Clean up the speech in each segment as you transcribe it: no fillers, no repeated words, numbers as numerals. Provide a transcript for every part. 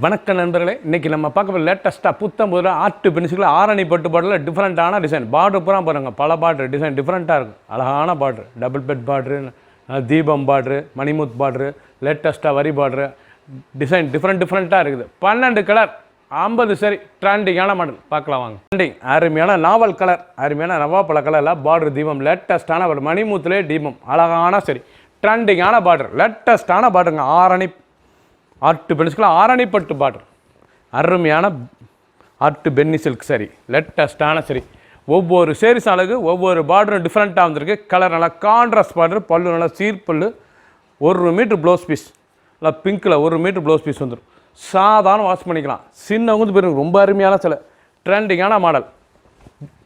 வணக்கம் நண்பர்களே, இன்றைக்கி நம்ம பார்க்க லேட்டஸ்ட்டாக புத்தம்புதில் ஆர்ட் பென்சிலில் ஆரணி பட்டு பாட்டில் டிஃப்ரெண்ட்டான டிசைன் பார்டர் பூரா பாருங்கள். பல பார்டர் டிசைன் டிஃப்ரெண்ட்டாக இருக்கும். அழகான பார்டர், டபுள் பெட் பார்டரு, தீபம் பார்டரு, மணிமுத் பார்டரு, லேட்டஸ்ட்டாக வரி பார்டரு, டிசைன் டிஃப்ரெண்ட்டாக இருக்குது. 12 கலர் 50 சரி ட்ரெண்டிங்கான மாடல் பார்க்கலாம் வாங்க. ட்ரெண்டிங் அருமையான நாவல் கலர், அருமையான நவாப்பழ கலரில் பார்டர் தீபம், லேட்டஸ்ட்டான ஒரு மணிமுத்திலே தீபம், அழகான சரி ட்ரெண்டிங்கான பார்டர், லேட்டஸ்ட்டான பார்டருங்க. ஆரணி ஆர்ட் பென்சிலில் ஆரணி பட்டு பார்டர், அருமையான ஆர்ட் பென்னி சில்க் சரி, லேட்டஸ்ட்டான சரி. ஒவ்வொரு சேரீஸ் அழகு, ஒவ்வொரு பார்டரும் டிஃப்ரெண்ட்டாக வந்திருக்கு. கலர் நல்லா கான்ட்ராஸ்ட் பார்டர், பல்லு நல்லா சீர்பல்லு, 1 மீட்ரு ப்ளவுஸ் பீஸ், நல்லா பிங்க்கில் 1 மீட்ரு ப்ளவுஸ் பீஸ் வந்துடும். சாதாரண வாஷ் பண்ணிக்கலாம். சின்னவங்க பேருக்கு ரொம்ப அருமையான சிலை, ட்ரெண்டிங்கான மாடல்,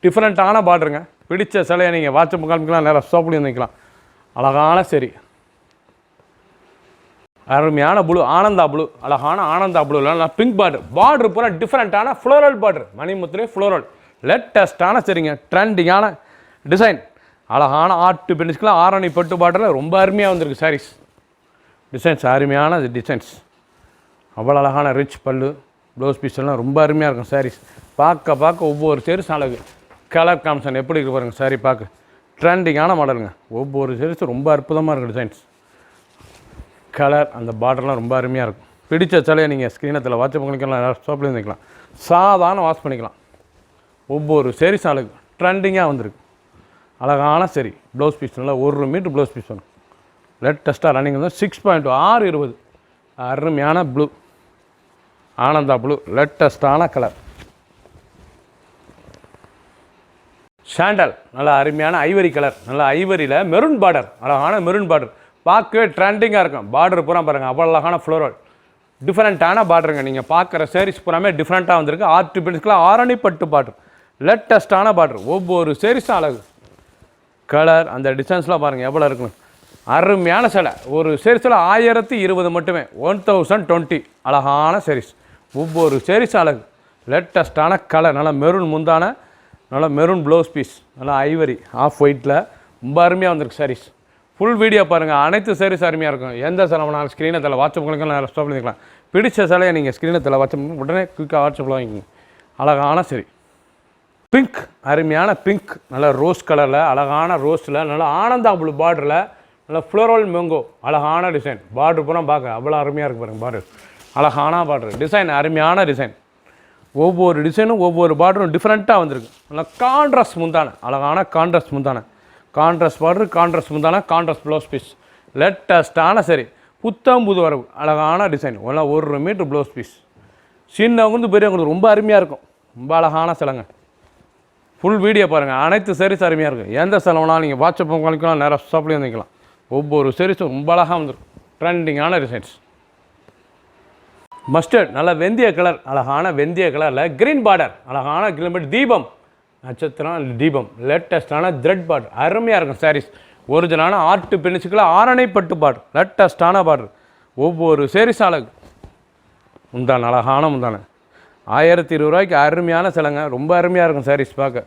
டிஃப்ரெண்ட்டான பார்டருங்க. பிடிச்ச சிலையை நீங்கள் வாட்ஸ்அப் காமிக்கலாம், நேராக சோப்புலையும் வந்துக்கலாம். அழகான சரி, அருமையான ப்ளூ, ஆனந்தா ப்ளூ, அழகான ஆனந்தா ப்ளூவில் நல்லா பிங்க் பார்டர் பூரா டிஃப்ரெண்ட்டான ஃப்ளோரல் பார்டர், மணிமுத்திலே ஃப்ளோரல், லேட்டஸ்ட்டான சரிங்க ட்ரெண்டிங்கான டிசைன். அழகான ஆர்ட் பென்சிலில் ஆரணி பட்டு பார்டரில் ரொம்ப அருமையாக வந்திருக்கு சாரீஸ் டிசைன்ஸ், அருமையான டிசைன்ஸ். அவ்வளோ அழகான ரிச் பல்லு, ப்ளவுஸ் பீஸ் எல்லாம் ரொம்ப அருமையாக இருக்கும் சாரீஸ். பார்க்க ஒவ்வொரு சேரீஸ் அழகு. கலர் காம்சன் எப்படி இருக்கு பாருங்கள் சாரீ, பார்க்க ட்ரெண்டிங்கான மாடலுங்க. ஒவ்வொரு சேரீஸும் ரொம்ப அற்புதமாக இருக்கும் டிசைன்ஸ். கலர் அந்த பார்டர்லாம் ரொம்ப அருமையாக இருக்கும். பிடிச்ச சிலையை நீங்கள் ஸ்க்ரீனத்தில் வாட்ஸ்அப் பண்ணிக்கலாம், ஷாப்லேயும் வந்துக்கலாம். சாதாரண வாஷ் பண்ணிக்கலாம். ஒவ்வொரு சேரீஸ் அழகு ட்ரெண்டிங்காக வந்திருக்கு. அழகான சரி ப்ளவுஸ் பீஸ் நல்லா 1 மீட்ரு ப்ளவுஸ் பீஸ் வரும். லேட்டஸ்ட்டாக ரன்னிங் வந்து 6.620, அருமையான ப்ளூ, ஆனந்தா ப்ளூ, லேட்டஸ்ட்டான கலர். சாண்டல் நல்லா அருமையான ஐவரி கலர், நல்லா ஐவரியில் மெரூன் பார்டர், அழகான மெரூன் பார்டர், பார்க்கவே ட்ரெண்டிங்காக இருக்கும். பார்டர் பூரா பாருங்கள், அவ்வளோ அழகான ஃப்ளோரல், டிஃப்ரெண்ட்டான பார்டருங்க. நீங்கள் பார்க்குற சேரீஸ் பூராமே டிஃப்ரெண்ட்டாக வந்திருக்கு. ஆர்ட் பென்சிலில் ஆரணி பட்டு பார்டர், லேட்டஸ்ட்டான பார்டர், ஒவ்வொரு சேரீஸும் அழகு. கலர் அந்த டிசைன்ஸ்லாம் பாருங்கள் எவ்வளோ இருக்குன்னு. அருமையான சிலை. ஒரு சேரீஸில் 1020 மட்டுமே, 1020. அழகான சேரீஸ், ஒவ்வொரு சேரீஸும் அழகு. லேட்டஸ்ட்டான கலர், நல்லா மெரூன் முந்தான, நல்லா மெரூன் ப்ளவுஸ் பீஸ், நல்லா ஐவரி ஆஃப் ஒயிட்டில் ரொம்ப அருமையாக வந்திருக்கு சாரீஸ். ஃபுல் வீடியோ பாருங்கள். அனைத்து சேரீஸ் அருமையாக இருக்கும். எந்த சிலை வேணாலும் ஸ்க்ரீனத்தில் வாட்ஸ்அப் பண்ணிக்கலாம், ஸ்டாப் பண்ணிக்கலாம். பிடிச்ச சிலையை நீங்கள் ஸ்க்ரீனத்தில் வாட்ஸ்அப் பண்ணி உடனே குயிக்காக வாட்ஸ்அப்பில் வாங்கிக்கோங்க. அழகான சரி பிங்க், அருமையான பிங்க், நல்லா ரோஸ் கலரில், அழகான ரோஸில், நல்லா ஆனந்தா ப்ளூ பார்டரில், நல்லா ஃப்ளோரல் மேங்கோ, அழகான டிசைன். பார்டர் பூரா பார்க்க அவ்வளோ அருமையாக இருக்குது பாருங்கள். பார்டர் அழகான பார்டர் டிசைன், அருமையான டிசைன். ஒவ்வொரு டிசைனும் ஒவ்வொரு பார்டரும் டிஃப்ரெண்ட்டாக வந்திருக்கு. நல்லா கான்ட்ராஸ்ட் முந்தான, அழகான கான்ட்ராஸ்ட் முந்தான, கான்ட்ராஸ்ட் பார்டர், கான்ட்ராஸ்ட் முந்தான, கான்ட்ராஸ்ட் ப்ளவுஸ் பீஸ், லேட்டஸ்ட்டான சரி புத்தம்புது வரவு, அழகான டிசைன், 1 மீட்ரு ப்ளவுஸ் பீஸ். சின்னவங்க பெரியவங்களுக்கு ரொம்ப அருமையாக இருக்கும். ரொம்ப அழகான சிலைங்க. ஃபுல் வீடியோ பாருங்கள். அனைத்து சேரீஸ் அருமையாக இருக்கும். எந்த சிலவுனாலும் நீங்கள் வாட்ஸ்அப் பண்ணிக்கலாம், நேராக ஷாப்லேயும் வந்துக்கலாம். ஒவ்வொரு சேரீஸும் ரொம்ப அழகாக வந்துடும். ட்ரெண்டிங்கான டிசைன்ஸ். மஸ்டர்ட் நல்லா வெந்தய கலர், அழகான வெந்தய கலரில் க்ரீன் பார்டர், அழகான கிலோமீட்டர் தீபம் நட்சத்திரம் தீபம், லேட்டஸ்ட்டான த்ரெட் பார்டர், அருமையாக இருக்கும் சாரீஸ். ஒரிஜினலான ஆர்ட் பென்சிலில் ஆரணி பட்டு பார்டர், லேட்டஸ்ட்டான பார்டர், ஒவ்வொரு சேரீஸ் அழகு. முந்தான அழகான முந்தான, 1020 ரூபாய்க்கு அருமையான சிலைங்க. ரொம்ப அருமையாக இருக்கும் சாரீஸ் பார்க்க.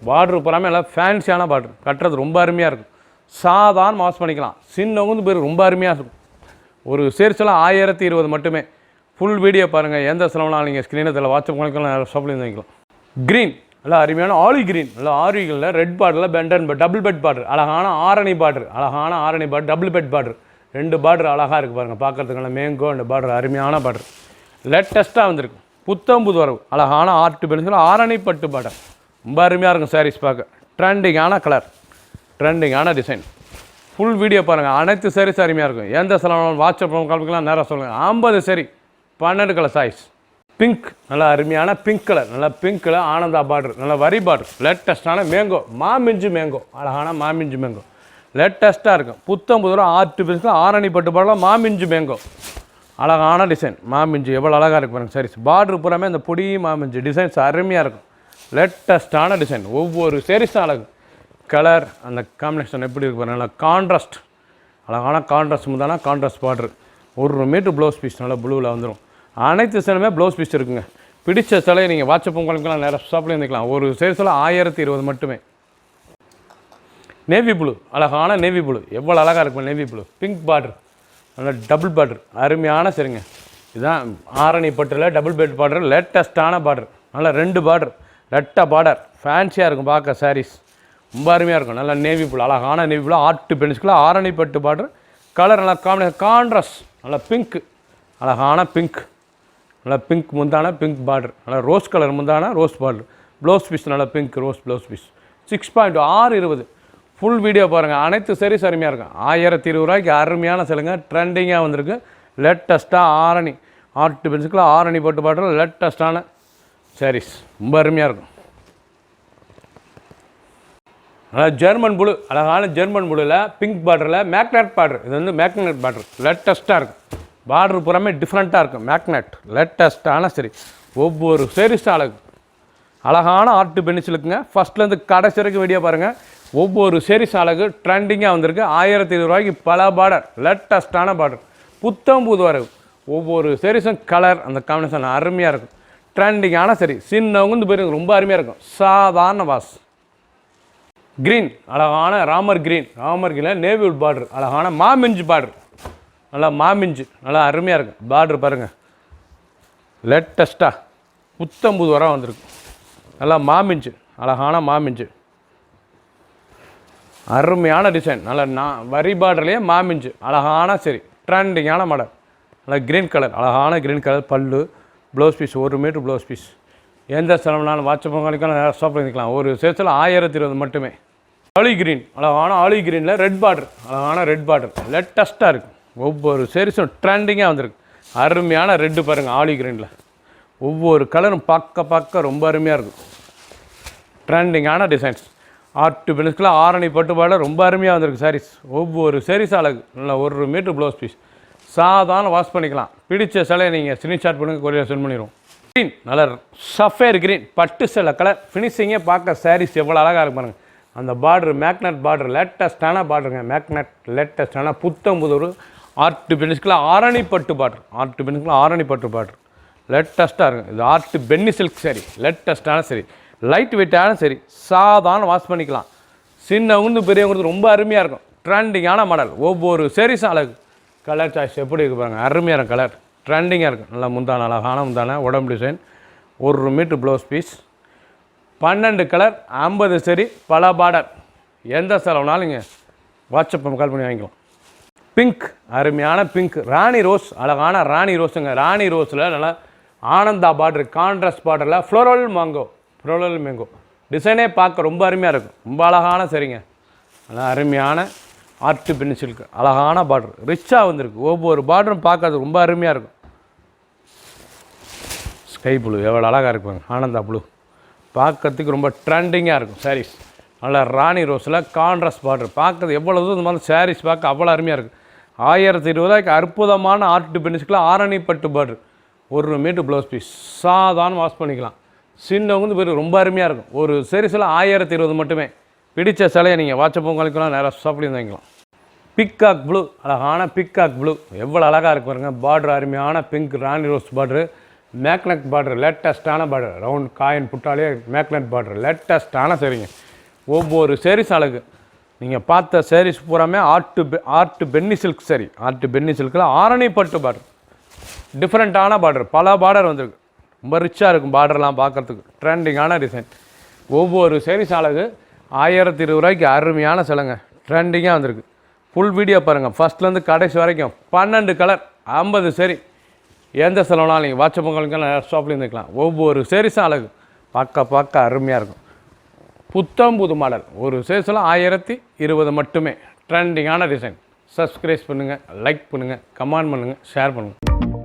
பார்டர் பூராமே எல்லாம் ஃபேன்சியான பார்டர், கட்டுறது ரொம்ப அருமையாக இருக்கும். சாதாரண வாஷ் பண்ணிக்கலாம். சின்னவங்க பேர் ரொம்ப அருமையாக இருக்கும். ஒரு சேரீஸ்லாம் 1020 மட்டுமே. ஃபுல் வீடியோ பாருங்கள். எந்த சிலவுனாலும் நீங்கள் ஸ்க்ரீனத்தில் வாட்ஸ்அப் பண்ணிக்கலாம், ஷாப்லேயும் வாங்கிக்கலாம். க்ரீன் நல்லா அருமையான ஆலி கிரீன், நல்லா ஆரிகளில் ரெட் பார்டரில் பெண்டன் டபுள் பெட் பார்டர், அழகான ஆரணி பார்டர், அழகான Arani border, double bed border, 2 border அழகாக இருக்குது பாருங்கள். பார்க்குறதுக்கு மேங்கோ அந்த பார்டர், அருமையான பார்டர், லேட்டஸ்ட்டாக வந்திருக்கு. புத்தம்புது வரவு, அழகான ஆர்ட் பென்சிலில் ஆரணி பட்டு பார்டர், ரொம்ப அருமையாக இருக்கும் சாரீஸ் பார்க்க. ட்ரெண்டிங்கான கலர், ட்ரெண்டிங்கான டிசைன். ஃபுல் வீடியோ பாருங்கள். அனைத்து சாரீஸ் அருமையாக இருக்கும். எந்த சிலவனாலும் வாட்ஸ்அப் காமிக்கலாம், நேராக சொல்லுங்கள். 50 சரி 12 கலர் சாய்ஸ். பிங்க் நல்லா அருமையான பிங்க் கலர், நல்லா பிங்க்கில் ஆனந்தா பார்டர், நல்லா வரி பார்டர், லேட்டஸ்ட்டான மேங்கோ, மாமிஞ்சு மேங்கோ, அழகான மாமிஞ்சு மேங்கோ, லேட்டஸ்ட்டாக இருக்கும். புத்தம்புது ஆர்ட் பென்சிலில் ஆரணி பட்டு பார்டரில் மாமிஞ்சு மேங்கோ, அழகான டிசைன். மாமிஞ்சு எவ்வளோ அழகாக இருக்கு பாருங்கள் சாரீஸ். பார்டர் பூராமே அந்த பொடி மாமிஞ்சு டிசைன்ஸ் அருமையாக இருக்கும். லேட்டஸ்ட்டான டிசைன், ஒவ்வொரு சேரீஸும் அழகு. கலர் அந்த காம்பினேஷன் எப்படி இருக்கு பாருங்கள். நல்லா கான்ட்ராஸ்ட், அழகான கான்ட்ராஸ்ட் முந்தானா, contrast border, 1 metre blouse piece, நல்லா ப்ளூவில் வந்துடும். அனைத்து சிலையுமே ப்ளவுஸ் பீஸ் இருக்குங்க. பிடிச்ச சிலையை நீங்கள் வாட்ஸ்அப் பண்ணிக்கலாம், நேராக ஷாப்லேயும் வந்துக்கலாம். ஒரு சேரீஸில் 1020 மட்டுமே. நேவி ப்ளூ, அழகான நேவி ப்ளூ, எவ்வளோ அழகாக இருக்கும் நேவி ப்ளூ, பிங்க் பார்டர், நல்லா டபுள் பார்டர், அருமையான சரிங்க. இதுதான் ஆரணி பட்டில் டபுள் பெட் பார்டர், லேட்டஸ்ட்டான பார்டர். நல்லா 2 பார்டர், ரெட்டை பார்டர், ஃபேன்சியாக இருக்கும் பார்க்க சாரீஸ். ரொம்ப அருமையாக இருக்கும். நல்லா நேவி ப்ளூ, அழகான navy blue, art pencil Arani பட்டு பார்டர். கலர் நல்லா கான்ட்ராஸ்ட், நல்லா பிங்க், அழகான பிங்க், நல்லா பிங்க் முந்தான, பிங்க் பார்டர், நல்லா ரோஸ் கலர் முந்தான, ரோஸ் பார்டர். ப்ளவுஸ் பீஸ் நல்லா pink rose blouse piece. 6.620. Full video பாருங்கள். அனைத்து சாரீஸ் அருமையாக இருக்கும். 1020 ரூபாய்க்கு அருமையான சிலைங்க, ட்ரெண்டிங்காக வந்திருக்கு. லேட்டஸ்ட்டாக ஆரணி ஆர்ட் பென்சில் ஆரணி பட்டு பார்டர், லேட்டஸ்ட்டான சாரீஸ் ரொம்ப அருமையாக இருக்கும். அதாவது ஜெர்மன் ப்ளூ, அழகான ஜெர்மன் ப்ளூவில் பிங்க் பார்டரில் மேக்னெட் பார்டர். இது வந்து மேக்னெட் பார்டர், லேட்டஸ்ட்டாக இருக்கும். பார்டர் பூராமே டிஃப்ரெண்ட்டாக இருக்கும். மேக்னெட் லேட்டஸ்ட்டான சரி. ஒவ்வொரு சாரீஸும் அழகான ஆர்ட் பென்சிலுக்குங்க. ஃபஸ்ட்லேருந்து கடைசி வரைக்கும் வீடியோ பாருங்கள். ஒவ்வொரு சாரீஸ் அழகு ட்ரெண்டிங்காக வந்திருக்கு. 1020 ரூபாய்க்கு பல பார்டர், லேட்டஸ்ட்டான பார்டர், புத்தம் புது வரவு. ஒவ்வொரு சாரீஸும் கலர் அந்த காம்பினேஷன் அருமையாக இருக்கும். ட்ரெண்டிங்கான சரி. சின்னவங்க வந்து போய் ரொம்ப அருமையாக இருக்கும். சாதாரண வாஸ் க்ரீன், அழகான ராமர் க்ரீன், ராமர் க்ரீனில் நேவிவுட் பார்டர், அழகான மாமிஞ்சு பார்டர், நல்லா மாமிஞ்சு, நல்லா அருமையாக இருக்கும். பார்டர் பாருங்கள், லேட்டஸ்ட்டாக புத்தம்புது வர வந்திருக்கு. நல்லா மாமிஞ்சு, அழகான மாமிஞ்சு, அருமையான டிசைன். நல்லா வரி பார்டர்லேயே மாமிஞ்சு, அழகான சரி ட்ரெண்டிங்கான மாடல். நல்லா க்ரீன் கலர், அழகான க்ரீன் கலர் பல்லு. Blouse piece 1 metre blouse piece. எந்த செலவுனாலும் வாட்ச பொங்கலுக்கான ஷாப் பண்ணிக்கலாம். ஒரு சேல்ஸில் 1020 மட்டுமே. ஆலிவ் க்ரீன், அழகான ஆலிவ் க்ரீனில் ரெட் பார்டர், அழகான ரெட் பார்டர், லேட்டஸ்ட்டாக இருக்குது. ஒவ்வொரு சாரீஸும் ட்ரெண்டிங்காக வந்திருக்கு. அருமையான ரெட்டு பாருங்கள். ஆலிவ் க்ரீனில் ஒவ்வொரு கலரும் பார்க்க ரொம்ப அருமையாக இருக்கும். ட்ரெண்டிங்கான டிசைன்ஸ். ஆர்ட் பென்சில் ஆரணி பட்டு பார்டர் ரொம்ப அருமையாக வந்திருக்கு சாரீஸ். ஒவ்வொரு சாரீஸ் அழகு. நல்லா 1 மீட்டர் ப்ளவுஸ் பீஸ். சாதாரண வாஷ் பண்ணிக்கலாம். பிடிச்ச சிலையை நீங்கள் ஸ்க்ரீன்ஷாட் பண்ணுங்கள், கொரியர் சென்ட் பண்ணிடுவோம். க்ரீன், நல்லா சஃபேர் க்ரீன் பட்டு சிலை கலர். ஃபினிஷிங்கே பார்க்க சாரீஸ் எவ்வளோ அழகாக இருக்கு பாருங்கள். அந்த பார்டர் மேக்னெட் பார்டர், லேட்டஸ்ட்டான பார்டருங்க. மேக்னெட் லேட்டஸ்ட்டான புத்தம் புது ஆர்ட் பென்சில் ஆரணி பட்டு பார்டர், ஆர்ட் பென்சில் ஆரணி பட்டு பார்டர், லேட்டஸ்ட்டாக இருக்கும். இது ஆர்ட் பென்னி சில்க் சரி, லேட்டஸ்ட்டான சரி, லைட் வெயிட்டான சரி. சாதாரண வாஷ் பண்ணிக்கலாம். சின்னவங்க பெரியவங்களுக்கு ரொம்ப அருமையாக இருக்கும். ட்ரெண்டிங்கான மாடல். ஒவ்வொரு சாரீஸும் அழகு. கலர் சாய்ஸ் எப்படி இருக்கு பாருங்கள், அருமையாக இருக்கும். கலர் ட்ரெண்டிங்காக இருக்கும். நல்லா முந்தான, அழகான முந்தான, உடம்பு design, 1 metre blouse piece, 12 colour, 50 சரி, பல பார்டர். எந்த செலவுனாலும் நீங்கள் வாட்ஸ்அப் கால் பண்ணி வாங்கிக்கலாம். பிங்க், அருமையான பிங்க், ராணி ரோஸ், அழகான ராணி ரோஸுங்க. ராணி ரோஸில் நல்லா ஆனந்தா பார்டர், கான்ட்ராஸ்ட் பார்டரில் ஃப்ளோரல் மேங்கோ டிசைனே பார்க்க ரொம்ப அருமையாக இருக்கும். ரொம்ப அழகான சரிங்க. நல்லா அருமையான ஆர்ட் பென்சிலுக்கு அழகான பார்டர், ரிச்சாக வந்திருக்கு. ஒவ்வொரு பார்டரும் பார்க்கறது ரொம்ப அருமையாக இருக்கும். ஸ்கை ப்ளூ எவ்வளோ அழகாக இருக்குங்க. ஆனந்தா ப்ளூ பார்க்கறதுக்கு ரொம்ப ட்ரெண்டிங்காக இருக்கும் சாரீஸ். நல்லா ராணி ரோஸில் கான்ட்ராஸ்ட் பார்டர் பார்க்கறது எவ்வளோ இந்த மாதிரி சாரீஸ் பார்க்க அவ்வளோ அருமையாக இருக்குது. 1020 ரூபாய்க்கு அற்புதமான ஆர்ட் பென்சில் ஆரணி பட்டு பார்டர், 1 மீட்டர் ப்ளவுஸ் பீஸ். சாதாரண வாஷ் பண்ணிக்கலாம். சின்னவங்க வந்து பேர் ரொம்ப அருமையாக இருக்கும். ஒரு சாரீஸில் 1020 மட்டுமே. பிடிச்ச சிலையை நீங்கள் வாட்ஸ்அப் பொங்கலுக்குலாம் நேராக சாப்பிட்டு வாங்கிக்கலாம். பிக்காக் ப்ளூ, அழகான பிக்காக் ப்ளூ எவ்வளோ அழகாக இருக்கு பாருங்க. பார்டர் அருமையான பிங்க் ராணி ரோஸ் பார்டரு, மேக்னெட் பார்டர், லேட்டஸ்ட்டான பார்டர், ரவுண்ட் காயின் புட்டாலே மேக்னெட் பார்டர், லேட்டஸ்ட்டான சரிங்க. ஒவ்வொரு சாரீஸ் அழகு. நீங்கள் பார்த்த சாரீஸ் பூராமே ஆர்ட் பென்னி சில்க் சரி, ஆர்ட் பென்னி சில்கில் ஆரணி பட்டு பார்டர், டிஃப்ரெண்ட்டான பார்டர், பல பார்டர் வந்திருக்கு. ரொம்ப ரிச்சாக இருக்கும் பார்டர்லாம் பார்க்குறதுக்கு. ட்ரெண்டிங்கான டிசைன். ஒவ்வொரு சாரீஸ் அழகு. 1020 ரூபாய்க்கு அருமையான சிலைங்க. ட்ரெண்டிங்காக வந்திருக்கு. ஃபுல் வீடியோ பாருங்கள் ஃபஸ்ட்லேருந்து கடைசி வரைக்கும். 12 கலர், 50 சரி. எந்த செலவுனாலும் நீங்கள் வாட்ஸ்அப் பொங்கலுக்கெல்லாம் ஷாப்லேயும் இருந்துக்கலாம். ஒவ்வொரு சாரீஸும் அழகு. பார்க்க அருமையாக இருக்கும். புத்தம் புது மாடல். ஒரு சாரீஸில் 1020 மட்டுமே. ட்ரெண்டிங்கான டிசைன். சப்ஸ்கிரைப் பண்ணுங்கள், லைக் பண்ணுங்கள், கமெண்ட் பண்ணுங்கள், ஷேர் பண்ணுங்கள்.